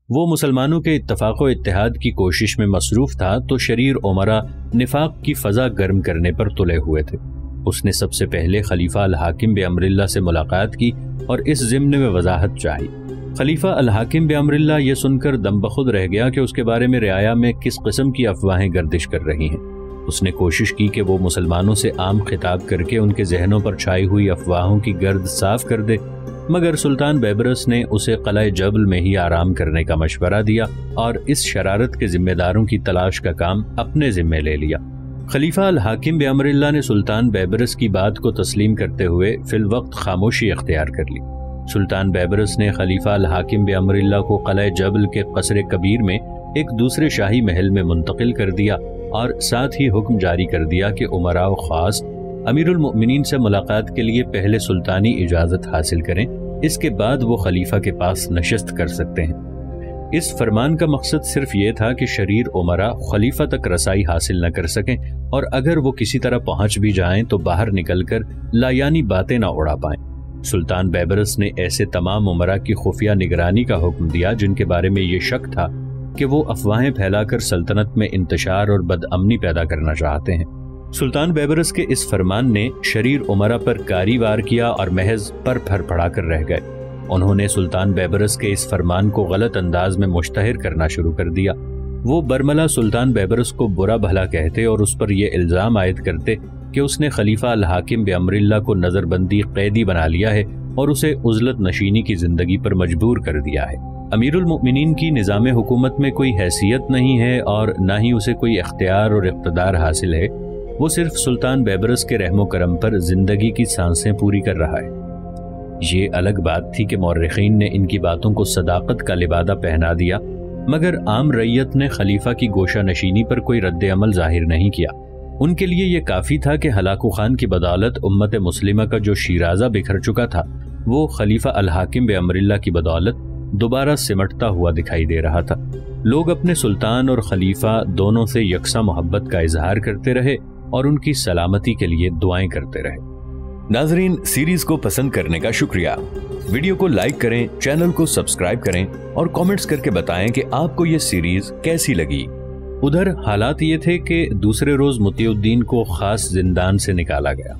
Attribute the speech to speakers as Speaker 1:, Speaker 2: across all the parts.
Speaker 1: وہ مسلمانوں کے اتفاق و اتحاد کی کوشش میں مصروف تھا تو شریر امراء نفاق کی فضا گرم کرنے پر تلے ہوئے تھے۔ اس نے سب سے پہلے خلیفہ الحاکم بامر اللہ سے ملاقات کی اور اس ضمن میں وضاحت چاہی۔ خلیفہ الحاکم بامر اللہ یہ سن کر دم بخود رہ گیا کہ اس کے بارے میں رعایا میں کس قسم کی افواہیں گردش کر رہی ہیں۔ اس نے کوشش کی کہ وہ مسلمانوں سے عام خطاب کر کے ان کے ذہنوں پر چھائی ہوئی افواہوں کی گرد صاف کر دے، مگر سلطان بیبرس نے اسے قلعہ جبل میں ہی آرام کرنے کا مشورہ دیا اور اس شرارت کے ذمہ داروں کی تلاش کا کام اپنے ذمہ لے لیا۔ خلیفہ الحاکم بامر اللہ نے سلطان بیبرس کی بات کو تسلیم کرتے ہوئے فی الوقت خاموشی اختیار کر لی۔ سلطان بیبرس نے خلیفہ الحاکم بامر اللہ کو قلعہ جبل کے قصر کبیر میں ایک دوسرے شاہی محل میں منتقل کر دیا اور ساتھ ہی حکم جاری کر دیا کہ امراء و خاص امیر المؤمنین سے ملاقات کے لیے پہلے سلطانی اجازت حاصل کریں، اس کے بعد وہ خلیفہ کے پاس نشست کر سکتے ہیں۔ اس فرمان کا مقصد صرف یہ تھا کہ شریر امراء خلیفہ تک رسائی حاصل نہ کر سکیں، اور اگر وہ کسی طرح پہنچ بھی جائیں تو باہر نکل کر لایانی باتیں نہ اڑا پائیں۔ سلطان بیبرس نے ایسے تمام امراء کی خفیہ نگرانی کا حکم دیا جن کے بارے میں یہ شک تھا کہ وہ افواہیں پھیلا کر سلطنت میں انتشار اور بدامنی پیدا کرنا چاہتے ہیں۔ سلطان بیبرس کے اس فرمان نے شریر امراء پر کاری وار کیا اور محض پر پھر پڑا کر رہ گئے۔ انہوں نے سلطان بیبرس کے اس فرمان کو غلط انداز میں مشتہر کرنا شروع کر دیا۔ وہ برملا سلطان بیبرس کو برا بھلا کہتے اور اس پر یہ الزام عائد کرتے کہ اس نے خلیفہ الحاکم بامر اللہ کو نظر بندی قیدی بنا لیا ہے اور اسے عزلت نشینی کی زندگی پر مجبور کر دیا ہے۔ امیر المؤمنین کی نظام حکومت میں کوئی حیثیت نہیں ہے اور نہ ہی اسے کوئی اختیار اور اقتدار حاصل ہے، وہ صرف سلطان بیبرس کے رحم و کرم پر زندگی کی سانسیں پوری کر رہا ہے۔ یہ الگ بات تھی کہ مورخین نے ان کی باتوں کو صداقت کا لبادہ پہنا دیا، مگر عام رعیت نے خلیفہ کی گوشہ نشینی پر کوئی رد عمل ظاہر نہیں کیا۔ ان کے لیے یہ کافی تھا کہ ہلاکو خان کی بدولت امت مسلمہ کا جو شیرازہ بکھر چکا تھا، وہ خلیفہ الحاکم بامر اللہ کی بدولت دوبارہ سمٹتا ہوا دکھائی دے رہا تھا۔ لوگ اپنے سلطان اور خلیفہ دونوں سے یکساں محبت کا اظہار کرتے رہے اور ان کی سلامتی کے لیے دعائیں کرتے رہے۔ ناظرین، سیریز کو پسند کرنے کا شکریہ۔ ویڈیو کو لائک کریں، چینل کو سبسکرائب کریں اور کامنٹس کر کے بتائیں کہ آپ کو یہ سیریز کیسی لگی۔ ادھر حالات یہ تھے کہ دوسرے روز مطیع الدین کو خاص زندان سے نکالا گیا۔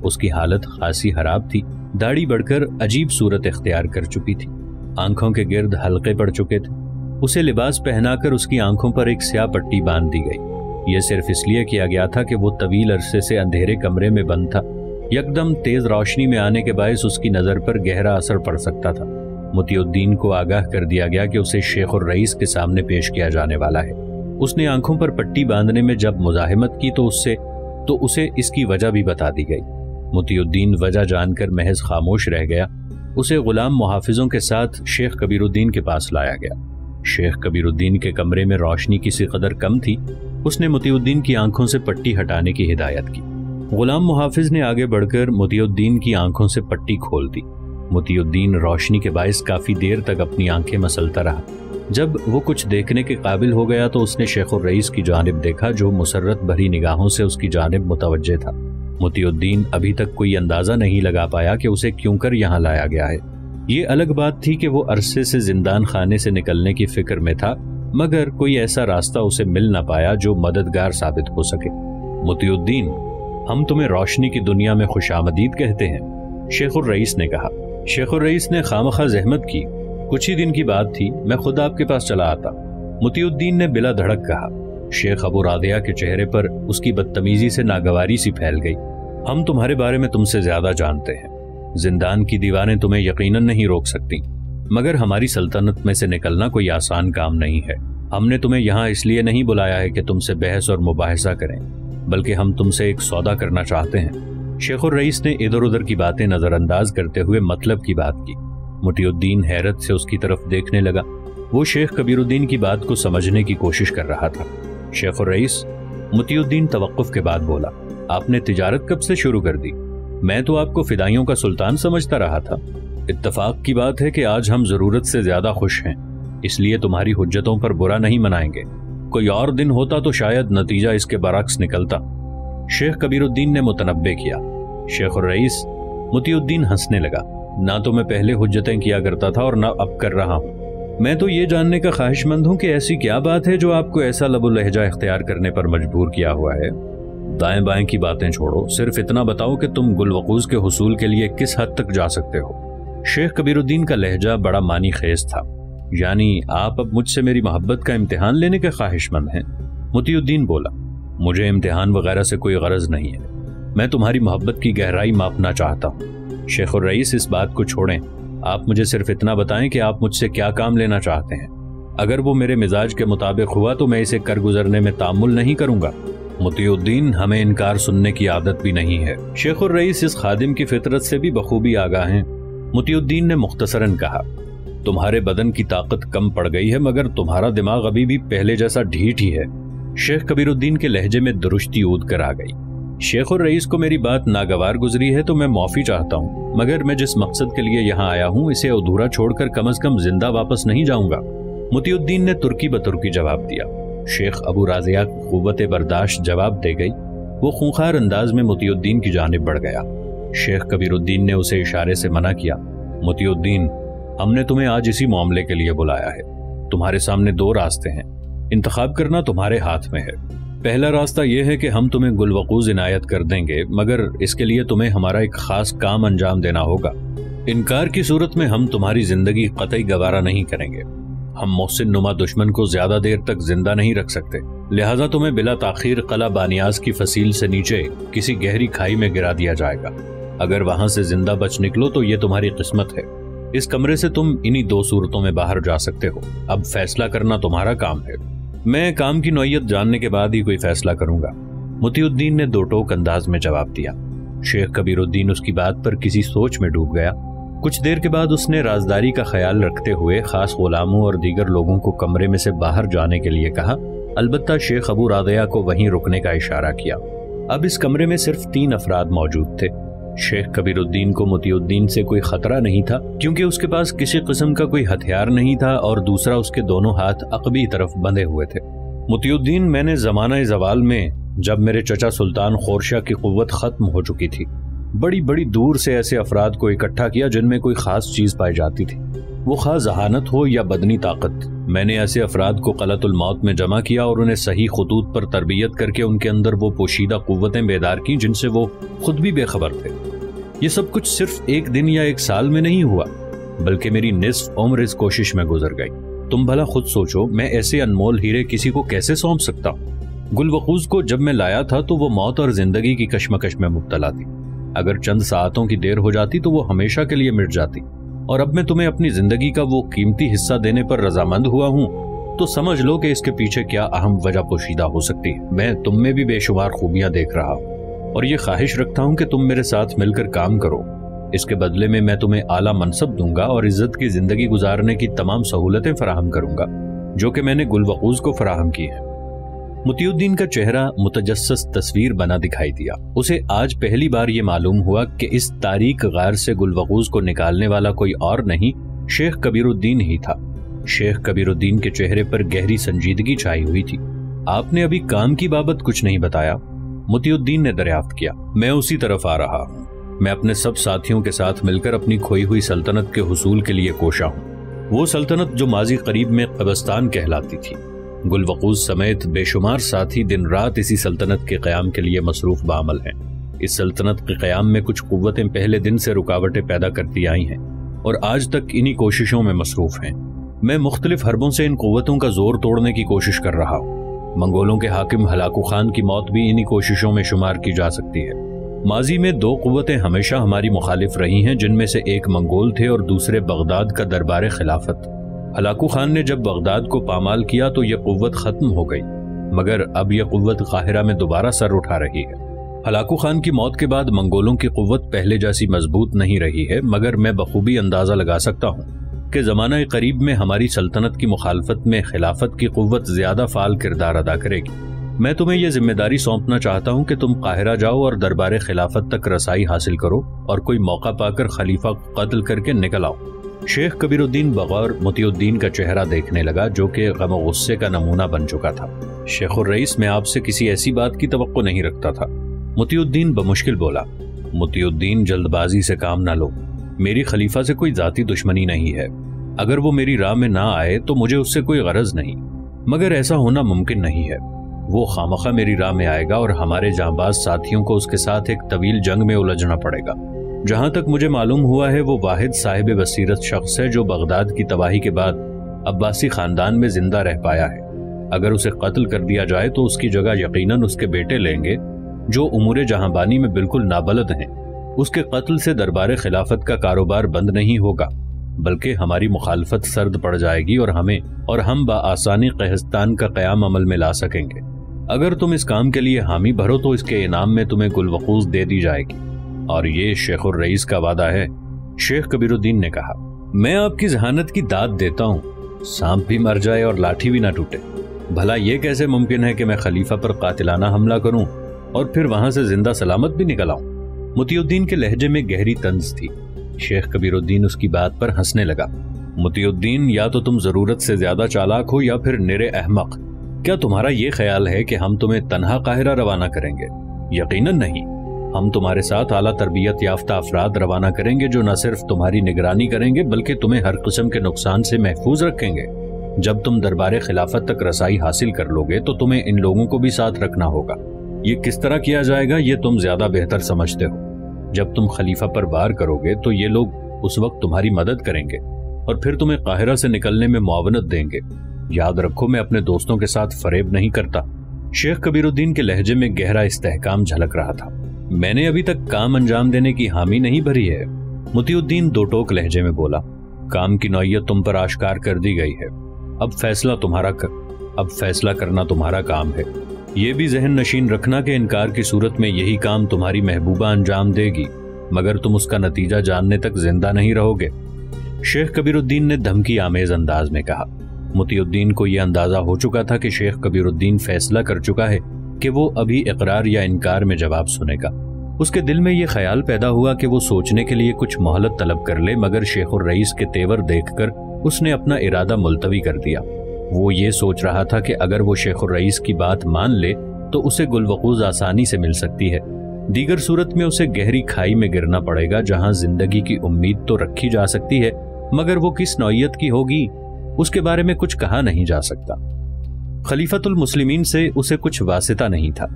Speaker 1: اس کی حالت خاصی خراب تھی، داڑھی بڑھ کر عجیب صورت اختیار کر چکی تھی، آنکھوں کے گرد حلقے پڑ چکے تھے۔ اسے لباس پہنا کر اس کی آنکھوں پر ایک سیاہ پٹی باندھ دی گئی۔ یہ صرف اس لیے کیا گیا تھا کہ وہ طویل عرصے سے اندھیرے کمرے میں بند تھا، یکدم تیز روشنی میں آنے کے باعث اس کی نظر پر گہرا اثر پڑ سکتا تھا۔ مطیع الدین کو آگاہ کر دیا گیا کہ اسے شیخ الرئیس کے سامنے پیش کیا جانے والا ہے۔ اس نے آنکھوں پر پٹی باندھنے میں جب مزاحمت کی تو اسے اس کی وجہ بھی بتا دی گئی۔ مطیع الدین وجہ جان کر محض خاموش رہ گیا۔ اسے غلام محافظوں کے ساتھ شیخ کبیر الدین کے پاس لایا گیا۔ شیخ کبیر الدین کے کمرے میں روشنی کسی قدر کم تھی۔ اس نے مطیع الدین کی آنکھوں سے پٹی ہٹانے کی ہدایت کی۔ غلام محافظ نے آگے بڑھ کر مطیع الدین کی آنکھوں سے پٹی کھول دی۔ مطیع الدین روشنی کے باعث کافی دیر تک اپنی آنکھیں مسلتا رہا۔ جب وہ کچھ دیکھنے کے قابل ہو گیا تو اس نے شیخ الرئیس کی جانب دیکھا جو مسرت بھری نگاہوں سے اس کی جانب متوجہ تھا۔ مطیع الدین ابھی تک کوئی اندازہ نہیں لگا پایا کہ اسے کیوں کر یہاں لایا گیا ہے۔ یہ الگ بات تھی کہ وہ عرصے سے زندان خانے سے نکلنے کی فکر میں تھا، مگر کوئی ایسا راستہ اسے مل نہ پایا جو مددگار ثابت ہو سکے۔ مطیع الدین، ہم تمہیں روشنی کی دنیا میں خوش آمدید کہتے ہیں، شیخ الرئیس نے کہا۔ شیخ الرئیس نے خامخواہ زحمت کی۔ کچھ ہی دن کی بات تھی، میں خود آپ کے پاس چلا آتا، مطیع الدین نے بلا دھڑک کہا۔ شیخ ابو رادیہ کے چہرے پر اس کی بدتمیزی سے ناگواری سی پھیل گئی۔ ہم تمہارے بارے میں تم سے زیادہ جانتے ہیں، زندان کی دیواریں تمہیں یقیناً نہیں روک سکتی، مگر ہماری سلطنت میں سے نکلنا کوئی آسان کام نہیں ہے۔ ہم نے تمہیں یہاں اس لیے نہیں بلایا ہے کہ تم سے بحث اور مباحثہ کریں، بلکہ ہم تم سے ایک سودا کرنا چاہتے ہیں۔ شیخ الرئیس نے ادھر ادھر کی باتیں نظر انداز کرتے ہوئے مطلب کی بات کی۔ مطیع الدین حیرت سے اس کی طرف دیکھنے لگا۔ وہ شیخ کبیر الدین کی بات کو سمجھنے کی کوشش کر رہا تھا۔ شیخ الرئیس، مطیع الدین توقف کے بعد بولا، آپ نے تجارت کب سے شروع کر دی؟ میں تو آپ کو فدائیوں کا سلطان سمجھتا رہا تھا۔ اتفاق کی بات ہے کہ آج ہم ضرورت سے زیادہ خوش ہیں، اس لیے تمہاری حجتوں پر برا نہیں منائیں گے۔ کوئی اور دن ہوتا تو شاید نتیجہ اس کے برعکس نکلتا۔ شیخ کبیر الدین نے متنبہ کیا۔ شیخ الرئیس، مطیع الدین ہنسنے لگا، نہ تو میں پہلے حجتیں کیا کرتا تھا اور نہ اب کر رہا ہوں۔ میں تو یہ جاننے کا خواہش مند ہوں کہ ایسی کیا بات ہے جو آپ کو ایسا لب و لہجہ اختیار کرنے پر مجبور کیا ہوا ہے؟ دائیں بائیں کی باتیں چھوڑو، صرف اتنا بتاؤ کہ تم گل وقوز کے حصول کے لیے کس حد تک جا سکتے ہو۔ شیخ کبیر الدین کا لہجہ بڑا معنی خیز تھا۔ یعنی آپ اب مجھ سے میری محبت کا امتحان لینے کے خواہش مند ہیں؟ مطیع الدین بولا، مجھے امتحان وغیرہ سے کوئی غرض نہیں ہے، میں تمہاری محبت کی گہرائی ماپنا چاہتا ہوں۔ شیخ الرئیس اس بات کو چھوڑیں، آپ مجھے صرف اتنا بتائیں کہ آپ مجھ سے کیا کام لینا چاہتے ہیں۔ اگر وہ میرے مزاج کے مطابق ہوا تو میں اسے کر گزرنے میں تامل نہیں کروں گا۔ مطیع الدین، ہمیں انکار سننے کی عادت بھی نہیں ہے۔ شیخ الرئیس اس خادم کی فطرت سے بھی بخوبی آگاہ ہیں۔ مطیع الدین نے مختصراً کہا، تمہارے بدن کی طاقت کم پڑ گئی ہے مگر تمہارا دماغ ابھی بھی پہلے جیسا ڈھیٹ ہی ہے۔ شیخ کبیر الدین کے لہجے میں درشتی اود کر آ گئی۔ شیخ الرئیس کو میری بات ناگوار گزری ہے تو میں معافی چاہتا ہوں، مگر میں جس مقصد کے لیے یہاں آیا ہوں اسے ادھورا چھوڑ کر کم از کم زندہ واپس نہیں جاؤں گا۔ مطیع الدین نے ترکی بترکی جواب دیا۔ شیخ ابو رازیہ کی قوت برداشت جواب دے گئی۔ وہ خونخوار انداز میں مطیع الدین کی جانب بڑھ گیا۔ شیخ کبیر الدین نے اسے اشارے سے منع کیا۔ مطیع الدین، ہم نے تمہیں آج اسی معاملے کے لیے بلایا ہے۔ تمہارے سامنے دو راستے ہیں، انتخاب کرنا تمہارے ہاتھ میں ہے۔ پہلا راستہ یہ ہے کہ ہم تمہیں گل وقوز عنایت کر دیں گے، مگر اس کے لیے تمہیں ہمارا ایک خاص کام انجام دینا ہوگا۔ انکار کی صورت میں ہم تمہاری زندگی قطعی گوارا نہیں کریں گے۔ ہم محسن نما دشمن کو زیادہ دیر تک زندہ نہیں رکھ سکتے، لہٰذا تمہیں بلا تاخیر قلعہ بانیاز کی فصیل سے نیچے کسی گہری کھائی میں گرا دیا جائے گا۔ اگر وہاں سے زندہ بچ نکلو تو یہ تمہاری قسمت ہے۔ اس کمرے سے تم انہی دو صورتوں میں باہر جا سکتے ہو۔ اب فیصلہ کرنا تمہارا کام ہے۔ میں کام کی نوعیت جاننے کے بعد ہی کوئی فیصلہ کروں گا، مطیع الدین نے دو ٹوک انداز میں جواب دیا۔ شیخ کبیر الدین اس کی بات پر کسی سوچ میں ڈوب گیا۔ کچھ دیر کے بعد اس نے رازداری کا خیال رکھتے ہوئے خاص غلاموں اور دیگر لوگوں کو کمرے میں سے باہر جانے کے لیے کہا، البتہ شیخ ابو رادیہ کو وہیں رکنے کا اشارہ کیا۔ اب اس کمرے میں صرف 3 افراد موجود تھے۔ شیخ کبیر الدین کو مطیع الدین سے کوئی خطرہ نہیں تھا، کیونکہ اس کے پاس کسی قسم کا کوئی ہتھیار نہیں تھا، اور دوسرا اس کے دونوں ہاتھ عقبی طرف بندھے ہوئے تھے۔ مطیع الدین، میں نے زمانہ زوال میں جب میرے چچا سلطان خورشہ کی قوت ختم ہو چکی تھی، بڑی بڑی دور سے ایسے افراد کو اکٹھا کیا جن میں کوئی خاص چیز پائی جاتی تھی، وہ خواہ ذہانت ہو یا بدنی طاقت۔ میں نے ایسے افراد کو قلعۃ الموت میں جمع کیا اور انہیں صحیح خطوط پر تربیت کر کے ان کے اندر وہ پوشیدہ قوتیں بیدار کی جن سے وہ خود بھی بے خبر تھے۔ یہ سب کچھ صرف 1 دن یا 1 سال میں نہیں ہوا، بلکہ میری نصف عمر اس کوشش میں گزر گئی۔ تم بھلا خود سوچو، میں ایسے انمول ہیرے کسی کو کیسے سونپ سکتا ہوں؟ گل وقوز کو جب میں لایا تھا تو وہ موت اور زندگی کی کشمکش میں مبتلا تھی۔ اگر چند ساعتوں کی دیر ہو جاتی تو وہ ہمیشہ کے لیے مٹ جاتی، اور اب میں تمہیں اپنی زندگی کا وہ قیمتی حصہ دینے پر رضامند ہوا ہوں تو سمجھ لو کہ اس کے پیچھے کیا اہم وجہ پوشیدہ ہو سکتی ہے۔ میں تم میں بھی بے شمار خوبیاں دیکھ رہا ہوں اور یہ خواہش رکھتا ہوں کہ تم میرے ساتھ مل کر کام کرو۔ اس کے بدلے میں تمہیں اعلیٰ منصب دوں گا اور عزت کی زندگی گزارنے کی تمام سہولتیں فراہم کروں گا جو کہ میں نے گل وقوز کو فراہم کی ہیں۔ مطیع الدین کا چہرہ متجسس تصویر بنا دکھائی دیا۔ اسے آج پہلی بار یہ معلوم ہوا کہ اس تاریک غار سے گل وقوز کو نکالنے والا کوئی اور نہیں، شیخ کبیر الدین ہی تھا۔ شیخ کبیر الدین کے چہرے پر گہری سنجیدگی چھائی ہوئی تھی۔ آپ نے ابھی کام کی بابت کچھ نہیں بتایا، مطیع الدین نے دریافت کیا۔ میں اسی طرف آ رہا ہوں۔ میں اپنے سب ساتھیوں کے ساتھ مل کر اپنی کھوئی ہوئی سلطنت کے حصول کے لیے کوشاں ہوں، وہ سلطنت جو ماضی قریب میں قبرستان کہلاتی تھی۔ گل وقوز سمیت بے شمار ساتھی دن رات اسی سلطنت کے قیام کے لیے مصروف بعمل ہیں۔ اس سلطنت کے قیام میں کچھ قوتیں پہلے دن سے رکاوٹیں پیدا کرتی آئی ہیں اور آج تک انہی کوششوں میں مصروف ہیں۔ میں مختلف حربوں سے ان قوتوں کا زور توڑنے کی کوشش کر رہا ہوں۔ منگولوں کے حاکم ہلاکو خان کی موت بھی انہی کوششوں میں شمار کی جا سکتی ہے۔ ماضی میں 2 قوتیں ہمیشہ ہماری مخالف رہی ہیں، جن میں سے ایک منگول تھے اور دوسرے بغداد کا دربار خلافت۔ ہلاکو خان نے جب بغداد کو پامال کیا تو یہ قوت ختم ہو گئی، مگر اب یہ قوت قاہرہ میں دوبارہ سر اٹھا رہی ہے۔ ہلاکو خان کی موت کے بعد منگولوں کی قوت پہلے جیسی مضبوط نہیں رہی ہے، مگر میں بخوبی اندازہ لگا سکتا ہوں کہ زمانہ قریب میں ہماری سلطنت کی مخالفت میں خلافت کی قوت زیادہ فعال کردار ادا کرے گی۔ میں تمہیں یہ ذمہ داری سونپنا چاہتا ہوں کہ تم قاہرہ جاؤ اور دربار خلافت تک رسائی حاصل کرو اور کوئی موقع پا کر خلیفہ کو قتل کر کے نکل آؤ۔ شیخ کبیر الدین بغور مطیع الدین کا چہرہ دیکھنے لگا جو کہ غم و غصے کا نمونہ بن چکا تھا۔ شیخ الرئیس، میں آپ سے کسی ایسی بات کی توقع نہیں رکھتا تھا، مطیع الدین بمشکل بولا۔ مطیع الدین، جلد بازی سے کام نہ لو، میری خلیفہ سے کوئی ذاتی دشمنی نہیں ہے، اگر وہ میری راہ میں نہ آئے تو مجھے اس سے کوئی غرض نہیں، مگر ایسا ہونا ممکن نہیں ہے۔ وہ خامخواہ میری راہ میں آئے گا اور ہمارے جانباز ساتھیوں کو اس کے ساتھ ایک طویل جنگ میں الجھنا پڑے گا۔ جہاں تک مجھے معلوم ہوا ہے وہ واحد صاحب بصیرت شخص ہے جو بغداد کی تباہی کے بعد عباسی خاندان میں زندہ رہ پایا ہے۔ اگر اسے قتل کر دیا جائے تو اس کی جگہ یقیناً اس کے بیٹے لیں گے جو امور جہاں بانی میں بالکل نابلد ہیں۔ اس کے قتل سے دربار خلافت کا کاروبار بند نہیں ہوگا، بلکہ ہماری مخالفت سرد پڑ جائے گی اور ہم بآسانی قہستان کا قیام عمل میں لا سکیں گے۔ اگر تم اس کام کے لیے حامی بھرو تو اس کے انعام میں تمہیں گلوقوز دے دی جائے گی، اور یہ شیخ الرئیس کا وعدہ ہے۔ شیخ کبیر الدین نے کہا، میں آپ کی ذہانت کی داد دیتا ہوں، سانپ بھی مر جائے اور لاٹھی بھی نہ ٹوٹے۔ بھلا یہ کیسے ممکن ہے کہ میں خلیفہ پر قاتلانہ حملہ کروں اور پھر وہاں سے زندہ سلامت بھی نکل آؤں؟ مطیع الدین کے لہجے میں گہری طنز تھی۔ شیخ کبیر الدین اس کی بات پر ہنسنے لگا۔ مطیع الدین، یا تو تم ضرورت سے زیادہ چالاک ہو یا پھر نرے احمق۔ کیا تمہارا یہ خیال ہے کہ ہم تمہیں تنہا قاہرہ روانہ کریں گے؟ یقیناً نہیں۔ ہم تمہارے ساتھ اعلیٰ تربیت یافتہ افراد روانہ کریں گے جو نہ صرف تمہاری نگرانی کریں گے بلکہ تمہیں ہر قسم کے نقصان سے محفوظ رکھیں گے۔ جب تم دربار خلافت تک رسائی حاصل کر لو گے تو تمہیں ان لوگوں کو بھی ساتھ رکھنا ہوگا۔ یہ کس طرح کیا جائے گا یہ تم زیادہ بہتر سمجھتے ہو۔ جب تم خلیفہ پر وار کرو گے تو یہ لوگ اس وقت تمہاری مدد کریں گے اور پھر تمہیں قاہرہ سے نکلنے میں معاونت دیں گے۔ یاد رکھو، میں اپنے دوستوں کے ساتھ فریب نہیں کرتا۔ شیخ کبیر الدین کے لہجے میں گہرا استحکام جھلک رہا تھا۔ میں نے ابھی تک کام انجام دینے کی حامی نہیں بھری ہے، مطیع الدین دو ٹوک لہجے میں بولا۔ کام کی نوعیت تم پر آشکار کر دی گئی ہے، اب فیصلہ کرنا تمہارا کام ہے۔ یہ بھی ذہن نشین رکھنا کہ انکار کی صورت میں یہی کام تمہاری محبوبہ انجام دے گی، مگر تم اس کا نتیجہ جاننے تک زندہ نہیں رہو گے۔ شیخ کبیر الدین نے دھمکی آمیز انداز میں کہا۔ مطیع الدین کو یہ اندازہ ہو چکا تھا کہ شیخ کبیر الدین فیصلہ کر چکا ہے کہ وہ ابھی اقرار یا انکار میں جواب سنے گا۔ اس کے دل میں یہ خیال پیدا ہوا کہ وہ سوچنے کے لیے کچھ مہلت طلب کر لے، مگر شیخ الرئیس کے تیور دیکھ کر اس نے اپنا ارادہ ملتوی کر دیا۔ وہ یہ سوچ رہا تھا کہ اگر وہ شیخ الرئیس کی بات مان لے تو اسے گلوقوز آسانی سے مل سکتی ہے، دیگر صورت میں اسے گہری کھائی میں گرنا پڑے گا جہاں زندگی کی امید تو رکھی جا سکتی ہے مگر وہ کس نوعیت کی ہوگی اس کے بارے میں کچھ کہا نہیں جا سکتا۔ خلیفۃ المسلمین سے اسے کچھ واسطہ نہیں تھا۔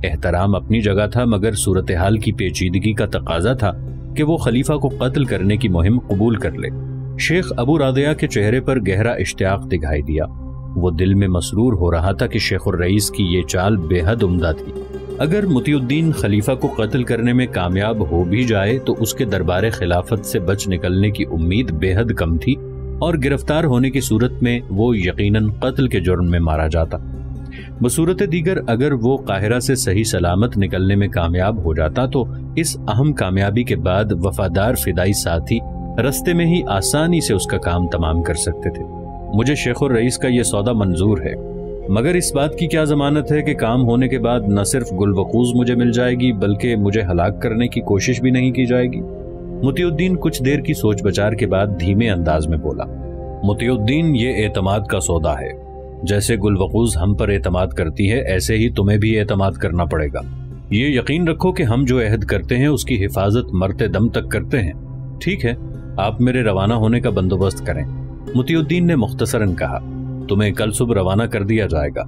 Speaker 1: احترام اپنی جگہ تھا، مگر صورتحال کی پیچیدگی کا تقاضا تھا کہ وہ خلیفہ کو قتل کرنے کی مہم قبول کر لے۔ شیخ ابو رادیہ کے چہرے پر گہرا اشتیاق دکھائی دیا۔ وہ دل میں مسرور ہو رہا تھا کہ شیخ الرئیس کی یہ چال بے حد عمدہ تھی۔ اگر مطیع الدین خلیفہ کو قتل کرنے میں کامیاب ہو بھی جائے تو اس کے دربار خلافت سے بچ نکلنے کی امید بے حد کم تھی، اور گرفتار ہونے کی صورت میں وہ یقیناً قتل کے جرم میں مارا جاتا۔ بصورت دیگر اگر وہ قاہرہ سے صحیح سلامت نکلنے میں کامیاب ہو جاتا تو اس اہم کامیابی کے بعد وفادار فدائی ساتھی رستے میں ہی آسانی سے اس کا کام تمام کر سکتے تھے۔ مجھے شیخ الرئیس کا یہ سودا منظور ہے، مگر اس بات کی کیا ضمانت ہے کہ کام ہونے کے بعد نہ صرف گلوقوز مجھے مل جائے گی بلکہ مجھے ہلاک کرنے کی کوشش بھی نہیں کی جائے گی؟ مطیع الدین کچھ دیر کی سوچ بچار کے بعد دھیمے انداز میں بولا، مطیع الدین، یہ اعتماد کا سودا ہے۔ جیسے گلوقوز ہم پر اعتماد کرتی ہے ایسے ہی تمہیں بھی اعتماد کرنا پڑے گا۔ یہ یقین رکھو کہ ہم جو عہد کرتے ہیں اس کی حفاظت مرتے دم تک کرتے ہیں۔ ٹھیک ہے، آپ میرے روانہ ہونے کا بندوبست کریں۔ مطیع الدین نے مختصراً کہا، تمہیں کل صبح روانہ کر دیا جائے گا،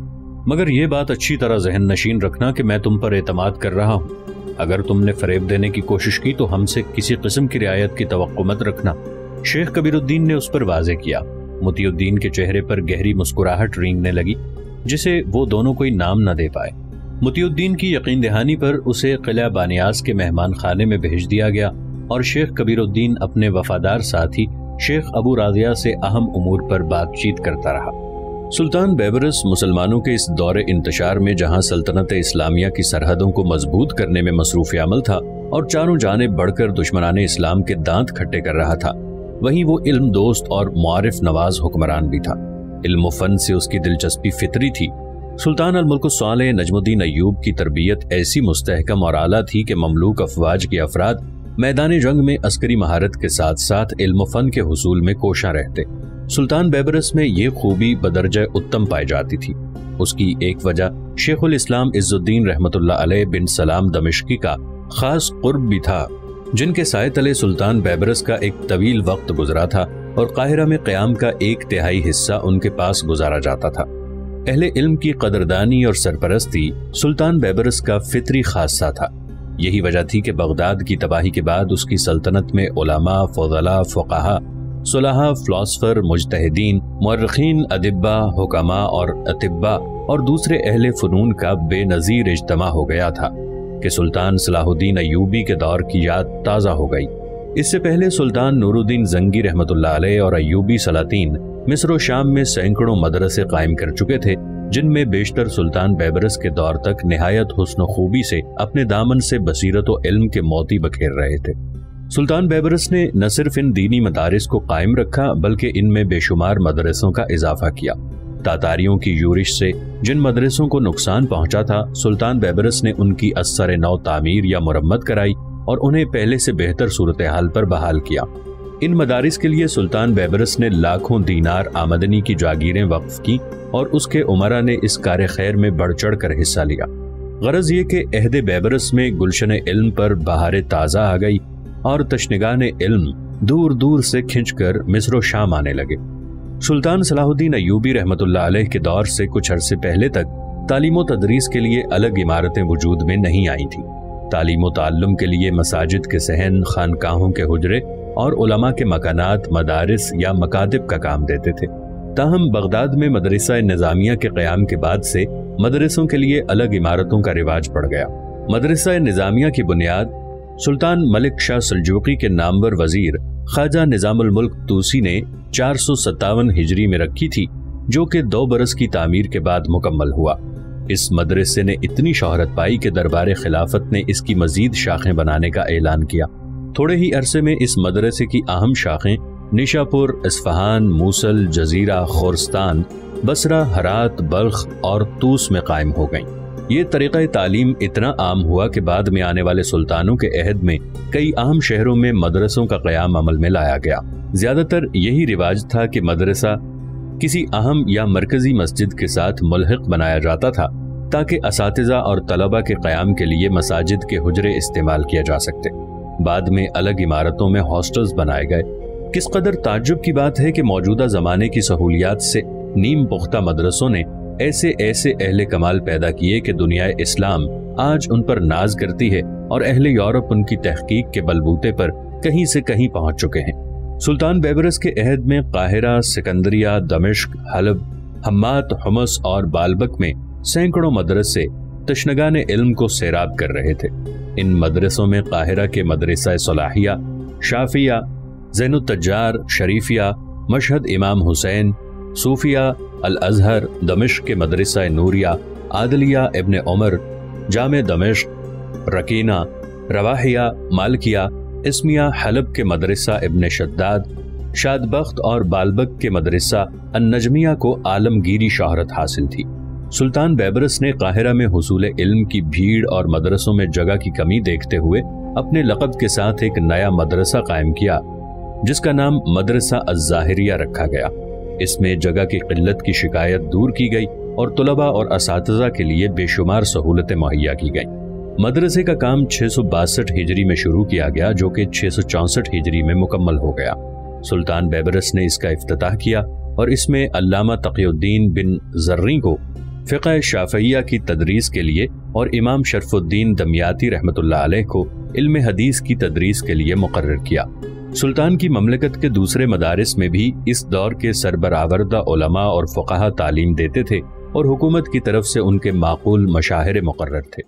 Speaker 1: مگر یہ بات اچھی طرح ذہن نشین رکھنا کہ میں تم پر اعتماد کر رہا ہوں۔ اگر تم نے فریب دینے کی کوشش کی تو ہم سے کسی قسم کی رعایت کی توقع مت رکھنا۔ شیخ کبیر الدین نے اس پر واضح کیا۔ مطیع الدین کے چہرے پر گہری مسکراہٹ رینگنے لگی جسے وہ دونوں کوئی نام نہ دے پائے۔ مطیع الدین کی یقین دہانی پر اسے قلعہ بانیاس کے مہمان خانے میں بھیج دیا گیا اور شیخ کبیر الدین اپنے وفادار ساتھی شیخ ابو رادیہ سے اہم امور پر بات چیت کرتا رہا۔ سلطان بیبرس مسلمانوں کے اس دور انتشار میں جہاں سلطنت اسلامیہ کی سرحدوں کو مضبوط کرنے میں مصروف عمل تھا اور چاروں جانب بڑھ کر دشمنان اسلام کے دانت کھٹے کر رہا تھا، وہیں وہ علم دوست اور معارف نواز حکمران بھی تھا۔ علم و فن سے اس کی دلچسپی فطری تھی۔ سلطان الملک الصالح نجم الدین ایوب کی تربیت ایسی مستحکم اور اعلیٰ تھی کہ مملوک افواج کے افراد میدان جنگ میں عسکری مہارت کے ساتھ ساتھ علم و فن کے حصول میں کوشاں رہتے۔ سلطان بیبرس میں یہ خوبی بدرجہ اتم پائی جاتی تھی۔ اس کی ایک وجہ شیخ الاسلام عز الدین رحمۃ اللہ علیہ بن سلام دمشقی کا خاص قرب بھی تھا، جن کے سائے تلے سلطان بیبرس کا ایک طویل وقت گزرا تھا اور قاہرہ میں قیام کا 1/3 حصہ ان کے پاس گزارا جاتا تھا۔ اہل علم کی قدردانی اور سرپرستی سلطان بیبرس کا فطری خاصہ تھا۔ یہی وجہ تھی کہ بغداد کی تباہی کے بعد اس کی سلطنت میں علماء، فضلاء، فقہاء، صلحاء، فلاسفر، مجتہدین، مورخین، ادباء، حکماء اور اطباء اور دوسرے اہل فنون کا بے نظیر اجتماع ہو گیا تھا کہ سلطان صلاح الدین ایوبی کے دور کی یاد تازہ ہو گئی۔ اس سے پہلے سلطان نور الدین زنگی رحمۃ اللہ علیہ اور ایوبی سلاطین مصر و شام میں سینکڑوں مدرسے قائم کر چکے تھے، جن میں بیشتر سلطان بیبرس کے دور تک نہایت حسن و خوبی سے اپنے دامن سے بصیرت و علم کے موتی بکھیر رہے تھے۔ سلطان بیبرس نے نہ صرف ان دینی مدارس کو قائم رکھا بلکہ ان میں بے شمار مدرسوں کا اضافہ کیا۔ تاتاریوں کی یورش سے جن مدرسوں کو نقصان پہنچا تھا، سلطان بیبرس نے ان کی ازسر نو تعمیر یا مرمت کرائی اور انہیں پہلے سے بہتر صورتحال پر بحال کیا۔ ان مدارس کے لیے سلطان بیبرس نے لاکھوں دینار آمدنی کی جاگیریں وقف کی اور اس کے امراء نے اس کار خیر میں بڑھ چڑھ کر حصہ لیا۔ غرض یہ کہ عہد بیبرس میں گلشن علم پر بہار تازہ آ گئی اور تشنگان علم دور دور سے کھنچ کر مصر و شام آنے لگے۔ سلطان صلاح الدین ایوبی رحمۃ اللہ علیہ کے دور سے کچھ عرصے پہلے تک تعلیم و تدریس کے لیے الگ عمارتیں وجود میں نہیں آئی تھیں۔ تعلیم و تعلم کے لیے مساجد کے صحن، خانقاہوں کے حجرے اور علماء کے مکانات مدارس یا مکاتب کا کام دیتے تھے۔ تاہم بغداد میں مدرسہ نظامیہ کے قیام کے بعد سے مدرسوں کے لیے الگ عمارتوں کا رواج پڑ گیا۔ مدرسہ نظامیہ کی بنیاد سلطان ملک شاہ سلجوقی کے نامور وزیر خواجہ نظام الملک طوسی نے 457 ہجری میں رکھی تھی، جو کہ 2 برس کی تعمیر کے بعد مکمل ہوا۔ اس مدرسے نے اتنی شہرت پائی کہ دربار خلافت نے اس کی مزید شاخیں بنانے کا اعلان کیا۔ تھوڑے ہی عرصے میں اس مدرسے کی اہم شاخیں نیشاپور، اصفہان، موصل، جزیرہ، خورستان، بصرہ، ہرات، بلخ اور طوس میں قائم ہو گئیں۔ یہ طریقہ تعلیم اتنا عام ہوا کہ بعد میں آنے والے سلطانوں کے عہد میں کئی اہم شہروں میں مدرسوں کا قیام عمل میں لایا گیا۔ زیادہ تر یہی رواج تھا کہ مدرسہ کسی اہم یا مرکزی مسجد کے ساتھ ملحق بنایا جاتا تھا تاکہ اساتذہ اور طلبہ کے قیام کے لیے مساجد کے حجرے استعمال کیا جا سکتے۔ بعد میں الگ عمارتوں میں ہاسٹلز بنائے گئے۔ کس قدر تعجب کی بات ہے کہ موجودہ زمانے کی سہولیات سے نیم پختہ مدرسوں نے ایسے اہل کمال پیدا کیے کہ دنیا اسلام آج ان پر ناز کرتی ہے اور اہل یورپ ان کی تحقیق کے بلبوتے پر کہیں سے کہیں پہنچ چکے ہیں۔ سلطان بیبرس کے عہد میں قاہرہ، سکندریہ، دمشق، حلب، حمات، حمص اور بالبک میں سینکڑوں مدرسے تشنگان علم کو سیراب کر رہے تھے۔ ان مدرسوں میں قاہرہ کے مدرسہ صلاحیہ، شافیہ، زین التجار، شریفیہ، مشہد امام حسین، صوفیہ، الازہر، دمشق کے مدرسہ نوریہ، عادلیہ ابن عمر، جامع دمشق، رکینہ، رواحیہ، مالکیہ، اسمیہ، حلب کے مدرسہ ابن شداد، شادبخت اور بالبک کے مدرسہ النجمیہ کو عالمگیری شہرت حاصل تھی۔ سلطان بیبرس نے قاہرہ میں حصول علم کی بھیڑ اور مدرسوں میں جگہ کی کمی دیکھتے ہوئے اپنے لقب کے ساتھ ایک نیا مدرسہ قائم کیا جس کا نام مدرسہ الظاہریہ رکھا گیا۔ اس میں جگہ کی قلت کی شکایت دور کی گئی اور طلباء اور اساتذہ کے لیے بے شمار سہولتیں مہیا کی گئیں۔ مدرسے کا کام 662 ہجری میں شروع کیا گیا جو کہ 664 ہجری میں مکمل ہو گیا۔ سلطان بیبرس نے اس کا افتتاح کیا اور اس میں علامہ تقی الدین بن زریں کو فقہ شافعیہ کی تدریس کے لیے اور امام شرف الدین دمیاطی رحمۃ اللہ علیہ کو علم حدیث کی تدریس کے لیے مقرر کیا۔ سلطان کی مملکت کے دوسرے مدارس میں بھی اس دور کے سربراوردہ علماء اور فقہاء تعلیم دیتے تھے اور حکومت کی طرف سے ان کے معقول مشاہرے مقرر تھے۔